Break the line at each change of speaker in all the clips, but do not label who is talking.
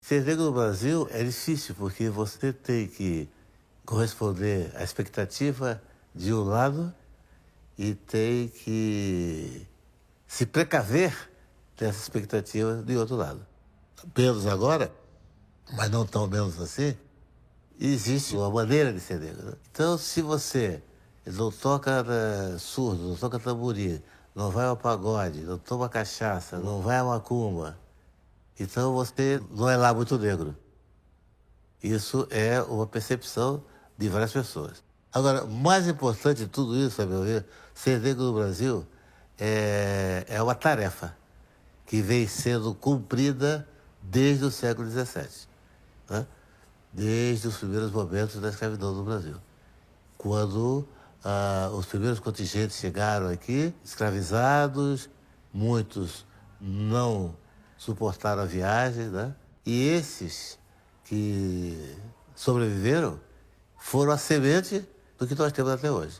Ser negro no Brasil é difícil, porque você tem que corresponder à expectativa de um lado e tem que se precaver dessa expectativa de outro lado. Menos agora, mas não tão menos assim, existe uma maneira de ser negro, né? Então, se você não toca surdo, não toca tamborim, não vai ao pagode, não toma cachaça, não vai à macumba, então você não é lá muito negro. Isso é uma percepção de várias pessoas. Agora, mais importante de tudo isso, a meu ver, ser negro no Brasil é uma tarefa que vem sendo cumprida desde o século XVII, né? Desde os primeiros momentos da escravidão no Brasil. Quando os primeiros contingentes chegaram aqui, escravizados, muitos não suportaram a viagem, né? E esses que sobreviveram foram a semente do que nós temos até hoje.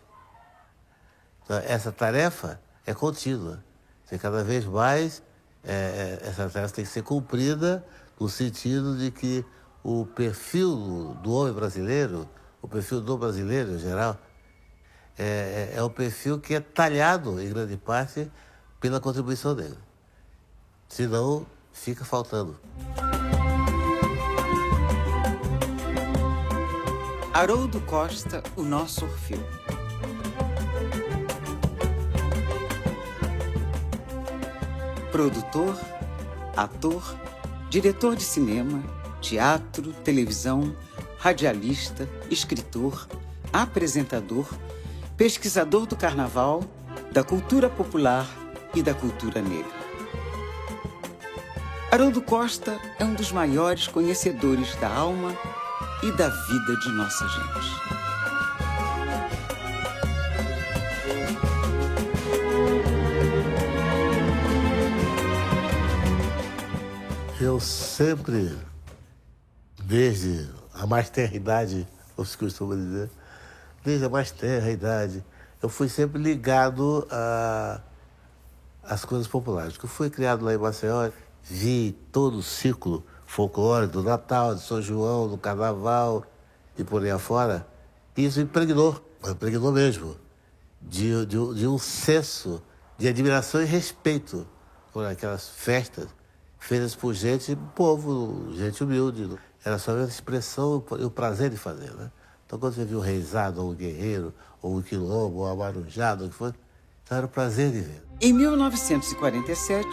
Então, essa tarefa é contínua. Cada vez mais, essa tarefa tem que ser cumprida no sentido de que o perfil do homem brasileiro, o perfil do brasileiro em geral, é um perfil que é talhado, em grande parte, pela contribuição dele. Senão, fica faltando.
Haroldo Costa, o nosso Orfeu. Produtor, ator, diretor de cinema, teatro, televisão, radialista, escritor, apresentador, pesquisador do carnaval, da cultura popular e da cultura negra. Haroldo Costa é um dos maiores conhecedores da alma e da vida de nossa gente.
Eu sempre, desde a mais tenra idade, como se costuma dizer, desde a mais tenra idade, eu fui sempre ligado às coisas populares. Porque eu fui criado lá em Maceió, vi todo o ciclo folclórico do Natal, de São João, do Carnaval e por aí afora. E isso impregnou mesmo, de um senso de admiração e respeito por aquelas festas feitas por gente, povo, gente humilde. Era só a expressão e o prazer de fazer, né? Então, quando você viu um reizado, ou um guerreiro, ou um quilombo, ou um amarujado, o que foi, então era o prazer de ver.
Em 1947,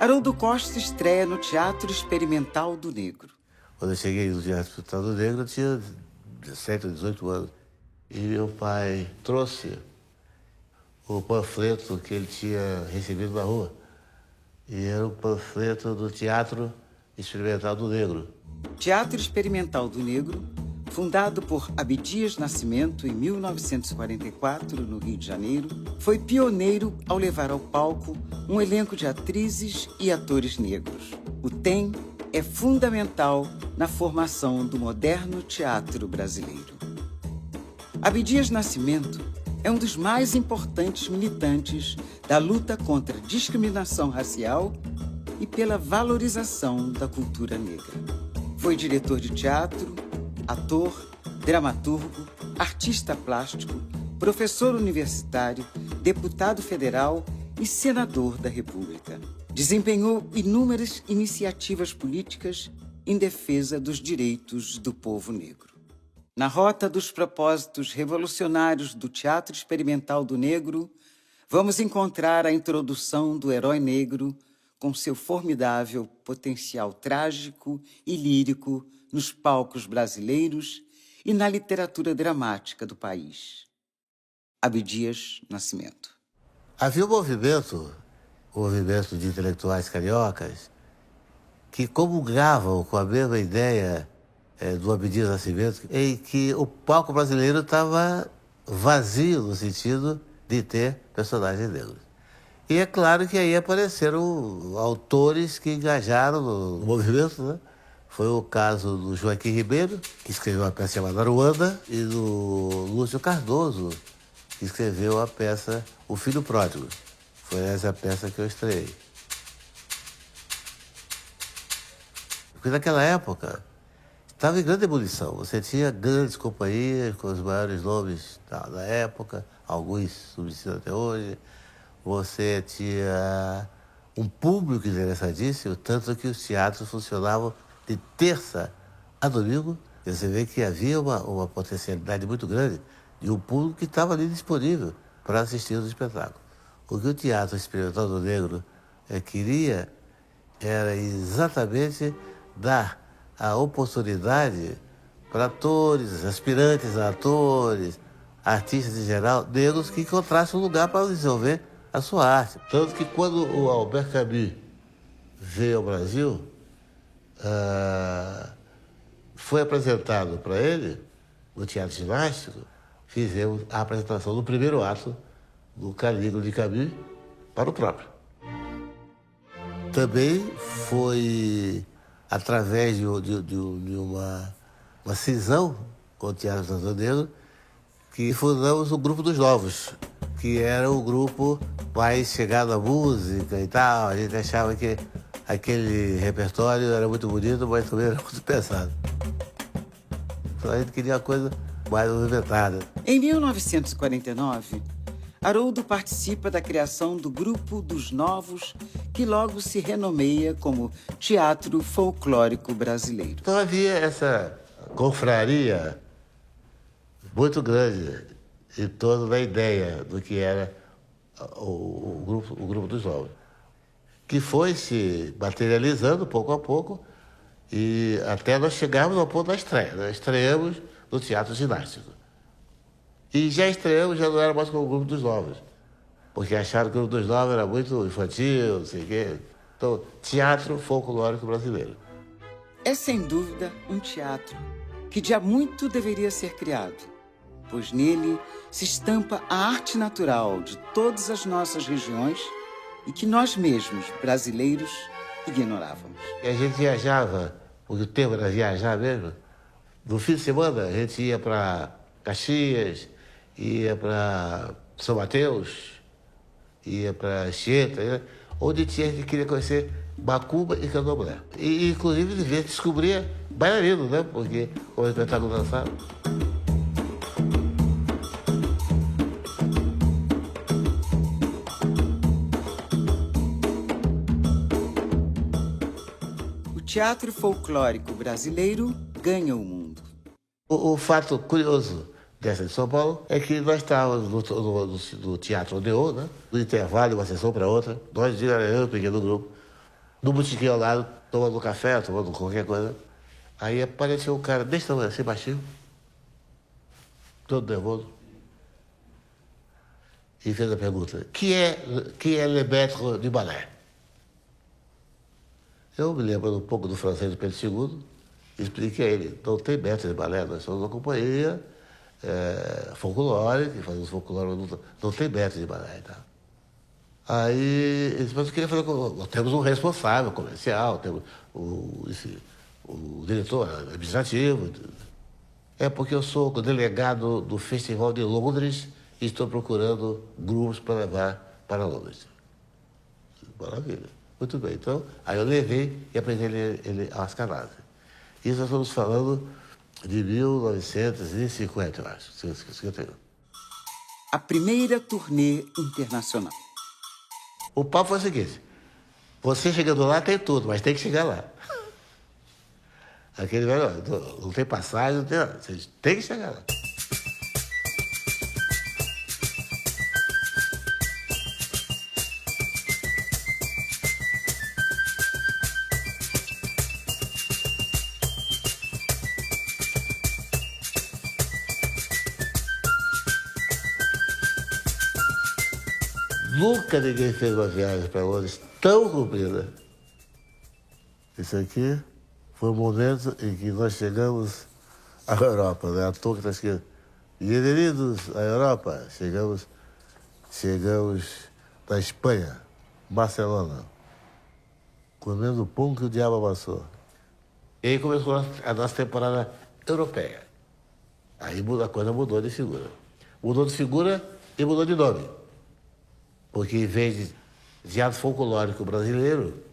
Haroldo Costa estreia no Teatro Experimental do Negro.
Quando eu cheguei no Teatro Experimental do Negro, eu tinha 17 ou 18 anos. E meu pai trouxe o panfleto que ele tinha recebido na rua. E era o panfleto do Teatro Experimental do Negro.
Teatro Experimental do Negro, fundado por Abdias Nascimento em 1944, no Rio de Janeiro, foi pioneiro ao levar ao palco um elenco de atrizes e atores negros. O TEM é fundamental na formação do moderno teatro brasileiro. Abdias Nascimento é um dos mais importantes militantes da luta contra a discriminação racial e pela valorização da cultura negra. Foi diretor de teatro, ator, dramaturgo, artista plástico, professor universitário, deputado federal e senador da República. Desempenhou inúmeras iniciativas políticas em defesa dos direitos do povo negro. Na rota dos propósitos revolucionários do Teatro Experimental do Negro, vamos encontrar a introdução do herói negro com seu formidável potencial trágico e lírico nos palcos brasileiros e na literatura dramática do país. Abdias Nascimento.
Havia um movimento de intelectuais cariocas que comungavam com a mesma ideia do Abdias Nascimento, em que o palco brasileiro estava vazio no sentido de ter personagens negros. E é claro que aí apareceram autores que engajaram no movimento, né? Foi o caso do Joaquim Ribeiro, que escreveu uma peça chamada Aruanda, e do Lúcio Cardoso, que escreveu a peça O Filho Pródigo. Foi essa peça que eu estreiei. Porque naquela época estava em grande ebulição. Você tinha grandes companhias com os maiores nomes da época, alguns subsistem até hoje. Você tinha um público interessadíssimo, tanto que os teatros funcionavam de terça a domingo. E você vê que havia uma potencialidade muito grande e um público que estava ali disponível para assistir os espetáculos. O que o Teatro Experimental do Negro queria era exatamente dar a oportunidade para atores, aspirantes a atores, artistas em geral, negros que encontrassem um lugar para desenvolver a sua arte. Tanto que quando o Albert Camus veio ao Brasil, foi apresentado para ele, no Teatro Ginástico, fizemos a apresentação do primeiro ato do Calígula de Camus para o próprio. Também foi através de uma cisão com o Teatro Santo Negro que fundamos o Grupo dos Novos, que era o grupo mais chegado à música e tal. A gente achava que aquele repertório era muito bonito, mas também era muito pesado. Então a gente queria uma coisa mais movimentada.
Em 1949, Haroldo participa da criação do Grupo dos Novos, que logo se renomeia como Teatro Folclórico Brasileiro.
Então havia essa confraria muito grande em torno da ideia do que era o grupo dos Novos, que foi se materializando pouco a pouco e até nós chegarmos ao ponto da estreia. Nós estreamos no Teatro Ginástico. E já estreamos, já não era mais como o Grupo dos Novos, porque acharam que o Grupo dos Novos era muito infantil, não sei o quê. Então, Teatro Folclórico Brasileiro.
É sem dúvida um teatro que de há muito deveria ser criado, pois nele se estampa a arte natural de todas as nossas regiões e que nós mesmos, brasileiros, ignorávamos.
E a gente viajava, porque o termo era viajar mesmo. No fim de semana, a gente ia para Caxias, ia para São Mateus, ia para Anchieta, né? Onde a gente queria conhecer macumba e candomblé. E, inclusive, descobria bailarino, né? Porque o espetáculo dançava.
O teatro folclórico brasileiro ganha o mundo.
O fato curioso dessa de São Paulo é que nós estávamos no Teatro Odeon, né? No intervalo, de uma sessão para outra, nós, eu, pequeno grupo, no botequim ao lado, tomando café, tomando qualquer coisa. Aí apareceu um cara desse tamanho, assim, baixinho, todo nervoso, e fez a pergunta: que é le maître du ballet? Eu me lembro um pouco do francês do Pedro II, expliquei a ele: não tem maître de ballet, nós somos uma companhia folclórica, que fazemos folclore, não tem maître de ballet e tal. Aí ele disse: mas eu queria fazer nós temos um responsável comercial, temos o diretor administrativo. É porque eu sou o delegado do Festival de Londres e estou procurando grupos para levar para Londres. Maravilha. Muito bem. Então, aí eu levei e apresentei ele às Canasas. Isso nós estamos falando de 1950, eu acho. 51.
A primeira turnê internacional.
O papo foi o seguinte: você chegando lá tem tudo, mas tem que chegar lá. Aquele velho, não tem passagem, não tem nada. Você tem que chegar lá. Nunca ninguém fez uma viagem para Londres tão comprida. Isso aqui foi o momento em que nós chegamos à Europa, né? A toa que está escrito: bem-vindos à Europa. Chegamos da Espanha, Barcelona, comendo o pão que o diabo amassou. E aí começou a nossa temporada europeia. Aí a coisa mudou de figura. Mudou de figura e mudou de nome. Porque em vez de teatro folclórico brasileiro,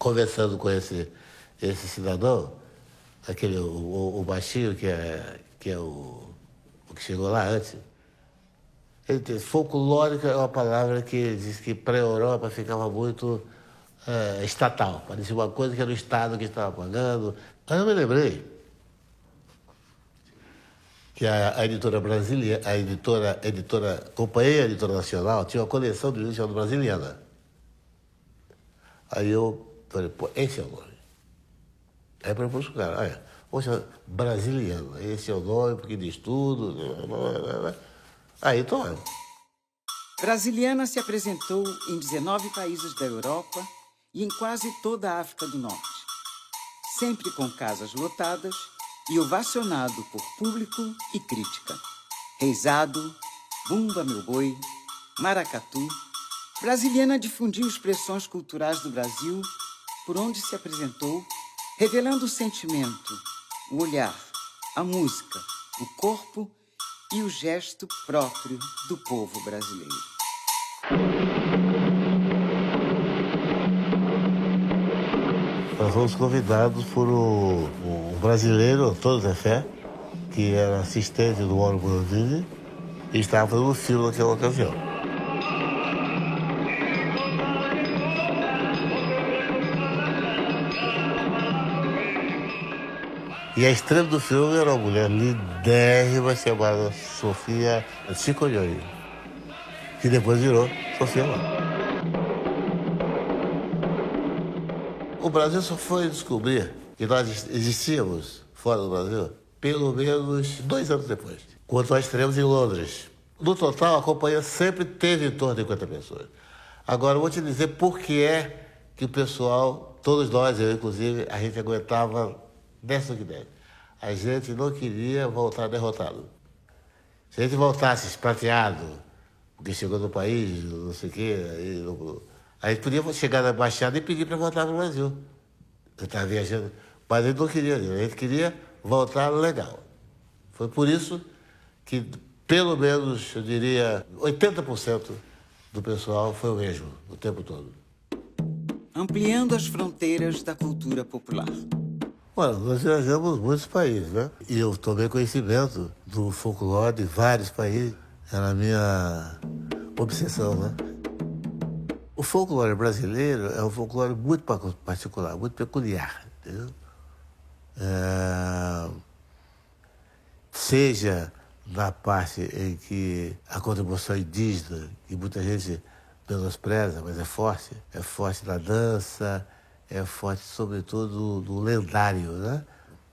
conversando com esse cidadão, aquele, o baixinho que é o que chegou lá antes, ele diz, folclórico é uma palavra que diz que para a Europa ficava muito estatal, parecia uma coisa que era o Estado que estava pagando. Aí eu me lembrei que a editora brasileira, Companhia Editora Nacional, tinha uma coleção de livros chamada Brasiliana. Aí eu falei, pô, esse é o nome. Aí propus o cara, poxa, Brasiliano, esse é o nome, porque diz tudo. Aí, toma.
Brasiliana se apresentou em 19 países da Europa e em quase toda a África do Norte, sempre com casas lotadas e ovacionado por público e crítica. Reisado, Bumba Meu Boi, Maracatu, Brasiliana difundiu expressões culturais do Brasil por onde se apresentou, revelando o sentimento, o olhar, a música, o corpo e o gesto próprio do povo brasileiro.
Nós fomos convidados por um brasileiro, Antônio Zé Fé, que era assistente do Mauro Brandini e estava fazendo um filme naquela ocasião. E a estrela do filme era uma mulher lindérrima chamada Sofia Chicoioi, que depois virou Sofia Loren. O Brasil só foi descobrir que nós existíamos fora do Brasil pelo menos 2 anos depois, quando nós estivemos em Londres. No total, a companhia sempre teve em torno de 50 pessoas. Agora, eu vou te dizer por que é que o pessoal, todos nós, eu inclusive, a gente aguentava 10 do que 10. A gente não queria voltar derrotado. Se a gente voltasse esprateado, porque chegou no país, não sei o quê, a gente podia chegar na embaixada e pedir para voltar no Brasil. Eu estava viajando, mas a gente não queria, a gente queria voltar legal. Foi por isso que, pelo menos, eu diria, 80% do pessoal foi o mesmo, o tempo todo.
Ampliando as fronteiras da cultura popular.
Bueno, nós viajamos muitos países, né? E eu tomei conhecimento do folclore de vários países. Era a minha obsessão, né? O folclore brasileiro é um folclore muito particular, muito peculiar, entendeu? Seja na parte em que a contribuição indígena, que muita gente menospreza, mas é forte na dança, é forte sobretudo no lendário, né?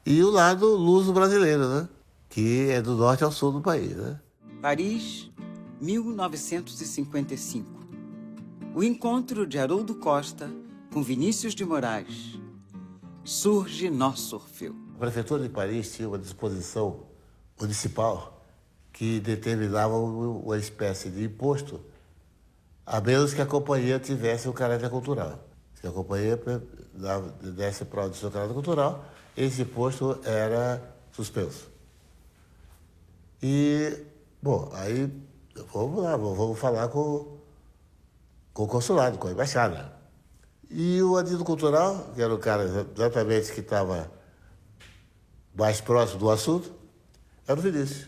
E o lado luso brasileiro, né? Que é do norte ao sul do país, né?
Paris, 1955. O encontro de Haroldo Costa com Vinícius de Moraes. Surge nosso Orfeu.
A Prefeitura de Paris tinha uma disposição municipal que determinava uma espécie de imposto, a menos que a companhia tivesse um caráter cultural. Se a companhia desse prova do seu caráter cultural, esse imposto era suspenso. E, bom, aí vamos lá, vamos falar com o consulado, com a embaixada. E o adido cultural, que era o cara exatamente que estava mais próximo do assunto, era o Vinícius.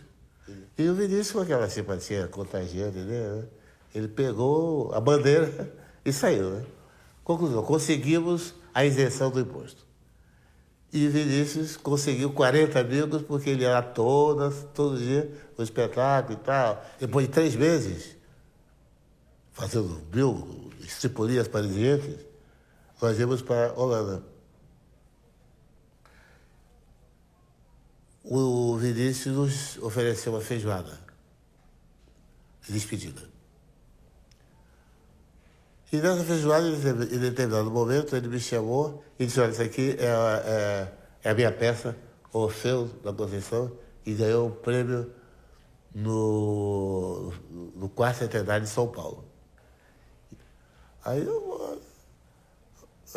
E o Vinícius, com aquela simpatia contagiante, né? Ele pegou a bandeira e saiu, né? Conclusão, conseguimos a isenção do imposto. E Vinícius conseguiu 40 amigos, porque ele ia todo dia, no espetáculo e tal. Depois de 3 meses, fazendo 1000 estripulias parisienses, nós íamos para a Holanda. O Vinícius nos ofereceu uma feijoada de despedida. E nessa feijoada, em determinado momento, ele me chamou e disse, olha, isso aqui é a minha peça, Orfeu da Conceição, e ganhou o prêmio no 4º Centenário de São Paulo. Aí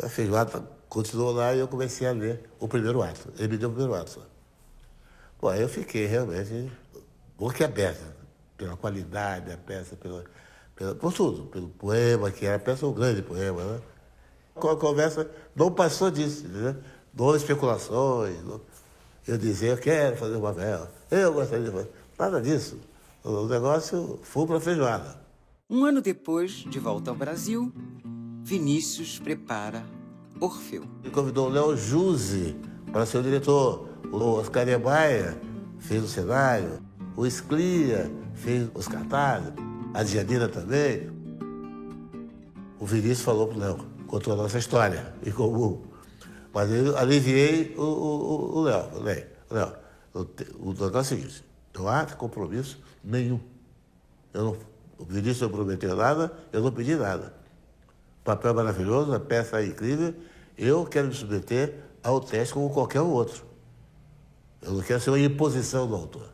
a feijoada continuou lá e eu comecei a ler o primeiro ato. Ele me deu o primeiro ato só. Bom, aí eu fiquei realmente boquiaberta pela qualidade da peça, por tudo, pelo poema, que era a peça um grande poema, né? A conversa não passou disso, entendeu? Não houve especulações. Eu dizia, eu quero fazer uma vela, eu gostaria de fazer. Nada disso. O negócio foi para feijoada.
Um ano depois, de volta ao Brasil, Vinícius prepara Orfeu.
Ele convidou o Léo Juzzi para ser o diretor. O Oscar Niemeyer fez o cenário. O Sclia fez os cartazes. A Dianina também. O Vinícius falou para o Léo, contou a nossa história em comum. Mas eu aliviei o Léo. Léo, o negócio é o seguinte, não há compromisso nenhum. O Vinícius não prometeu nada, eu não pedi nada. O papel maravilhoso, a peça é incrível, eu quero me submeter ao teste como qualquer outro. Eu não quero ser uma imposição do autor.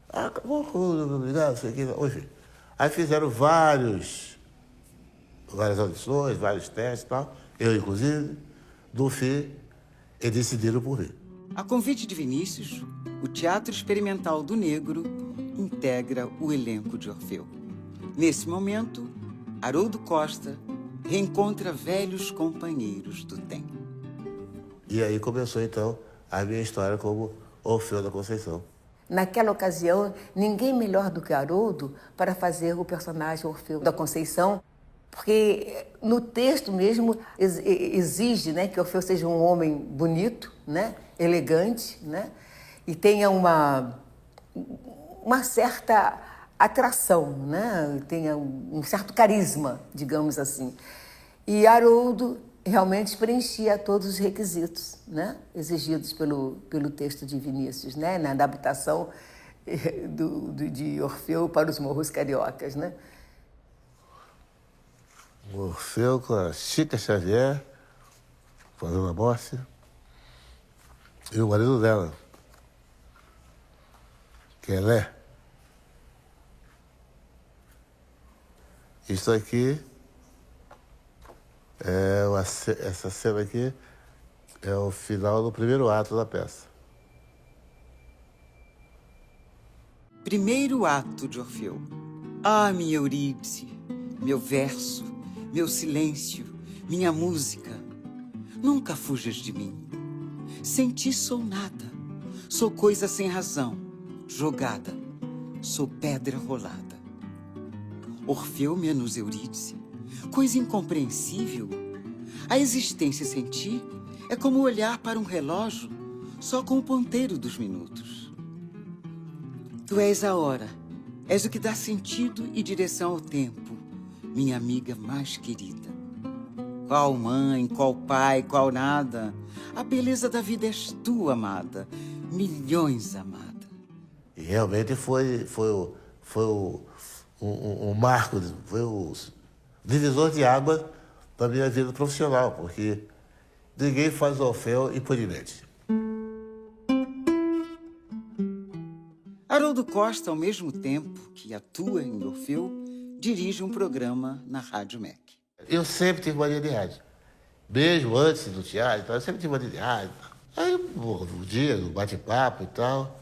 Acabou, obrigado, sei que. Enfim. Aí fizeram várias audições, vários testes e tal, eu inclusive. No fim, eles decidiram por mim.
A convite de Vinícius, o Teatro Experimental do Negro integra o elenco de Orfeu. Nesse momento, Haroldo Costa reencontra velhos companheiros do tempo.
E aí começou, então, a minha história como Orfeu da Conceição.
Naquela ocasião, ninguém melhor do que Haroldo para fazer o personagem Orfeu da Conceição, porque no texto mesmo exige, né, que Orfeu seja um homem bonito, né, elegante, né, e tenha uma certa atração, né, tenha um certo carisma, digamos assim. E Haroldo realmente preenchia todos os requisitos, né, exigidos pelo texto de Vinícius, né, na adaptação de Orfeu para os Morros Cariocas, né.
O Orfeu com a Chica Xavier, fazendo a morte, e o marido dela, que é Lé. Isso aqui, essa cena aqui, é o final do primeiro ato da peça.
Primeiro ato de Orfeu. Ah, minha Eurídice, meu verso, meu silêncio, minha música. Nunca fujas de mim. Sem ti sou nada. Sou coisa sem razão, jogada. Sou pedra rolada. Orfeu menos Eurídice, coisa incompreensível. A existência sem ti é como olhar para um relógio só com o ponteiro dos minutos. Tu és a hora, és o que dá sentido e direção ao tempo, minha amiga mais querida. Qual mãe, qual pai, qual nada, a beleza da vida és tu, amada, milhões amada.
E realmente foi um marco, foi o divisor de água da minha vida profissional, porque ninguém faz Orfeu impunemente.
Haroldo Costa, ao mesmo tempo que atua em Orfeu, dirige um programa na Rádio MEC.
Eu sempre tive mania de rádio. Mesmo antes do teatro, eu sempre tive mania de rádio. Aí, um dia, no bate-papo e tal,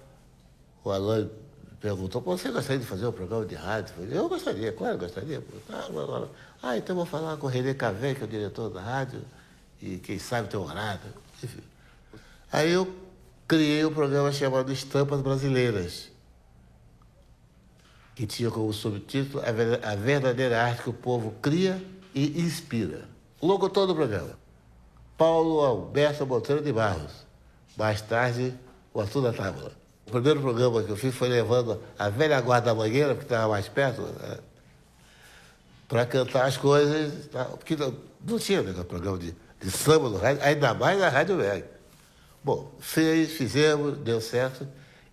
o Alain perguntou, você gostaria de fazer um programa de rádio? Eu falei, eu gostaria, claro, gostaria. Então vou falar com o René Cavé, que é o diretor da rádio, e quem sabe tem um horário. Enfim. Aí eu criei um programa chamado Estampas Brasileiras, que tinha como subtítulo A Verdadeira Arte que o Povo Cria e Inspira. O locutor do programa, Paulo Alberto Monteiro de Barros. Mais tarde, o Arthur da Tábua. O primeiro programa que eu fiz foi levando a velha guarda da Mangueira, porque estava mais perto, né, para cantar as coisas, porque não tinha programa de samba no rádio, ainda mais na Rádio MEC. Bom, fizemos, deu certo,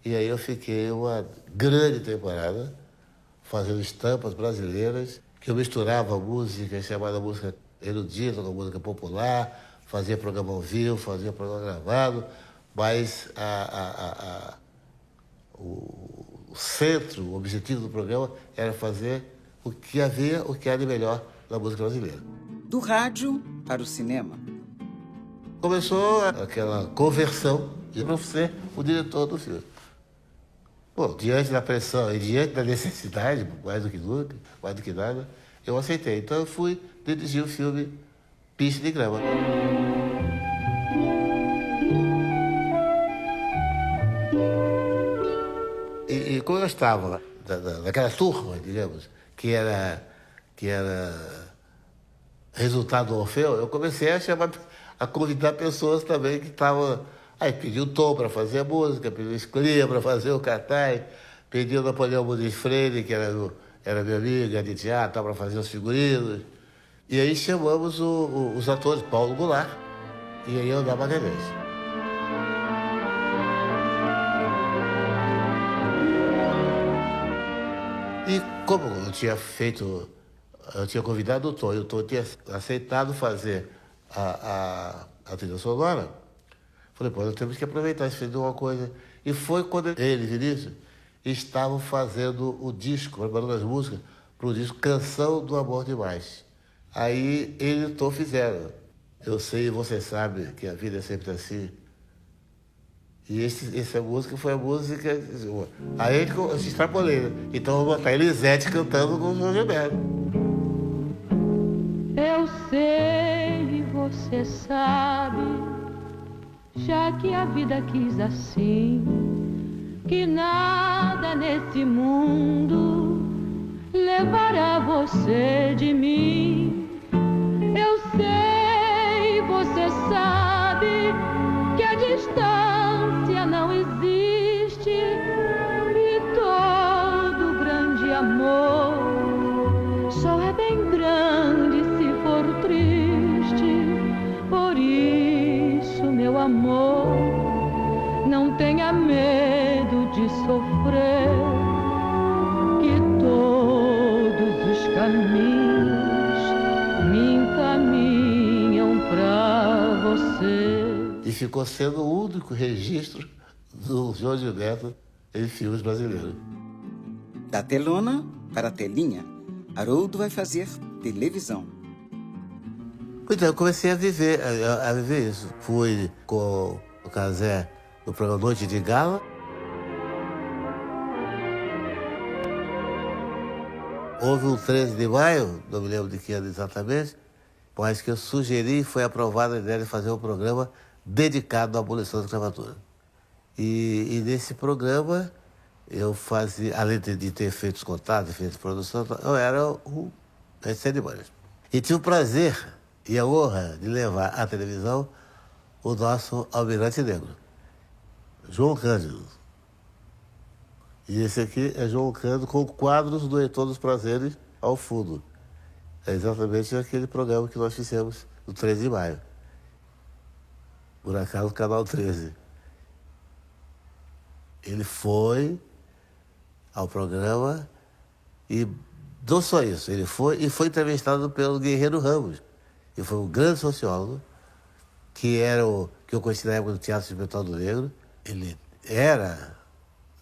e aí eu fiquei uma grande temporada fazendo estampas brasileiras, que eu misturava música chamada música erudita com música popular, fazia programa ao vivo, fazia programa gravado, mas o centro, o objetivo do programa era fazer o que há de melhor na música brasileira.
Do rádio para o cinema.
Começou aquela conversão para ser o diretor do filme. Bom, diante da pressão e diante da necessidade, mais do que nunca, mais do que nada, eu aceitei. Então eu fui dirigir o filme pista de grama. E como eu estava daquela turma, digamos, que era resultado do Orfeu, eu comecei a convidar pessoas também que estavam... Aí pediu o Tom para fazer a música, pediu o Esclia para fazer o cartaz, pediu o Napoleão Muniz Freire, que era meu amigo de teatro, para fazer os figurinos. E aí chamamos os atores, Paulo Goulart e aí André Magalhães. E como eu tinha convidado o Tom, e o Tom tinha aceitado fazer a trilha sonora, falei, pô, nós temos que aproveitar isso, fazer uma coisa. E foi quando ele, Vinícius, estavam fazendo o disco, preparando as músicas, para o disco Canção do Amor Demais. Aí ele e o Tom fizeram. Eu sei e você sabe que a vida é sempre assim. E essa música foi a música... Aí eu se extrapolei, né? Então eu vou botar Elisete cantando com o João Gilberto.
Eu sei e você sabe, já que a vida quis assim, que nada nesse mundo levará você de mim. Eu sei e você sabe que a distância não existe e todo grande amor só é bem grande se for triste. Por isso, meu amor, não tenha medo de sofrer, que todos os caminhos me encaminham pra você.
E ficou sendo o único registro do João Gilberto em filmes brasileiros.
Da telona para a telinha, Haroldo vai fazer televisão.
Então, eu comecei a viver isso. Fui com o Cazé no programa Noite de Gala. Houve um 13 de maio, não me lembro de que ano exatamente, mas que eu sugeri e foi aprovada a ideia de fazer um programa dedicado à abolição da escravatura. E nesse programa, eu fazia, além de ter feito os contatos, feito produção, eu era o cerimônias. E tive o prazer e a honra de levar à televisão o nosso Almirante Negro, João Cândido. E esse aqui é João Cândido com quadros do Heitor dos Prazeres ao fundo. É exatamente aquele programa que nós fizemos no 13 de maio. Por acaso, Canal 13. Ele foi ao programa e não só isso, ele foi entrevistado pelo Guerreiro Ramos, que foi um grande sociólogo, que eu conheci na época do Teatro Experimental do Negro. Ele era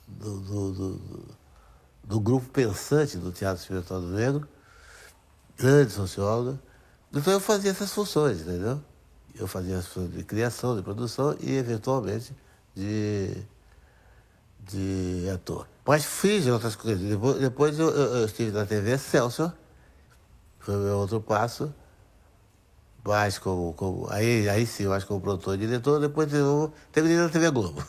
do grupo pensante do Teatro Experimental do Negro, grande sociólogo. Então eu fazia essas funções, entendeu? Eu fazia as funções de criação, de produção e, eventualmente, de ator. Mas fiz outras coisas. Depois eu estive na TV Excelsior, foi o meu outro passo, mas aí sim, eu acho que como produtor e diretor. Depois eu terminei na TV Globo.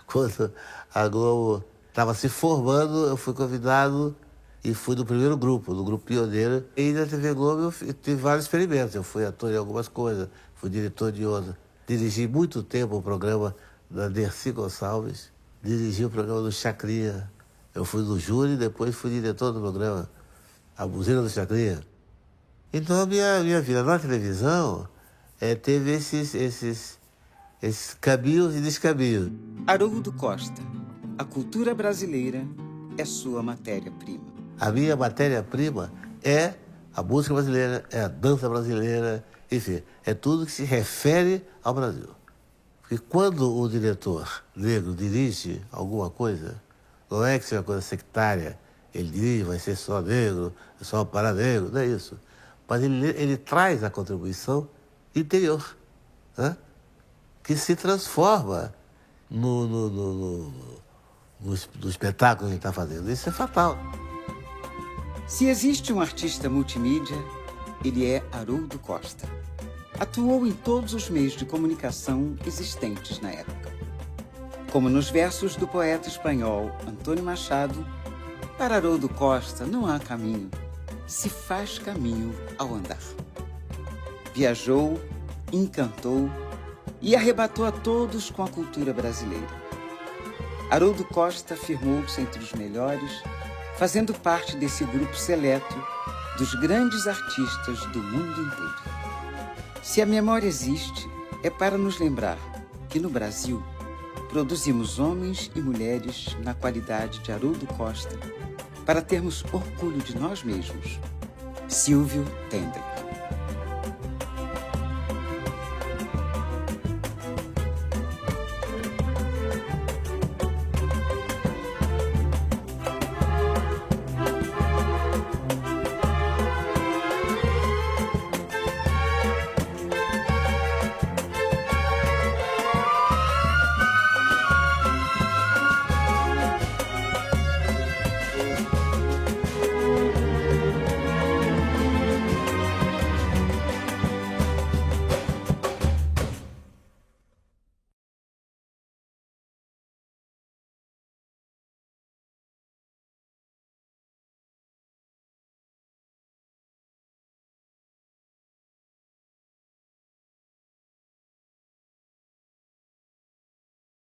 Quando a Globo estava se formando, eu fui convidado e fui do primeiro grupo, do grupo pioneiro. E na TV Globo eu tive vários experimentos. Eu fui ator em algumas coisas, fui diretor de outras. Dirigi muito tempo o programa da Dercy Gonçalves, dirigi o programa do Chacrinha. Eu fui do júri e depois fui diretor do programa A Buzina do Chacrinha. Então a minha vida na televisão teve esses caminhos e descaminhos.
Haroldo Costa, a cultura brasileira é sua matéria-prima.
A minha matéria-prima é a música brasileira, é a dança brasileira, enfim, é tudo que se refere ao Brasil. Porque quando o diretor negro dirige alguma coisa, não é que seja uma coisa sectária, ele dirige, vai ser só negro, é só para negro, não é isso. Mas ele traz a contribuição interior, né? Que se transforma no espetáculo que a gente está fazendo. Isso é fatal.
Se existe um artista multimídia, ele é Haroldo Costa. atuou em todos os meios de comunicação existentes na época. Como nos versos do poeta espanhol Antônio Machado, para Haroldo Costa não há caminho, se faz caminho ao andar. Viajou, encantou e arrebatou a todos com a cultura brasileira. Haroldo Costa afirmou-se entre os melhores, fazendo parte desse grupo seleto dos grandes artistas do mundo inteiro. Se a memória existe, é para nos lembrar que no Brasil produzimos homens e mulheres na qualidade de Haroldo Costa para termos orgulho de nós mesmos. Silvio Tendler.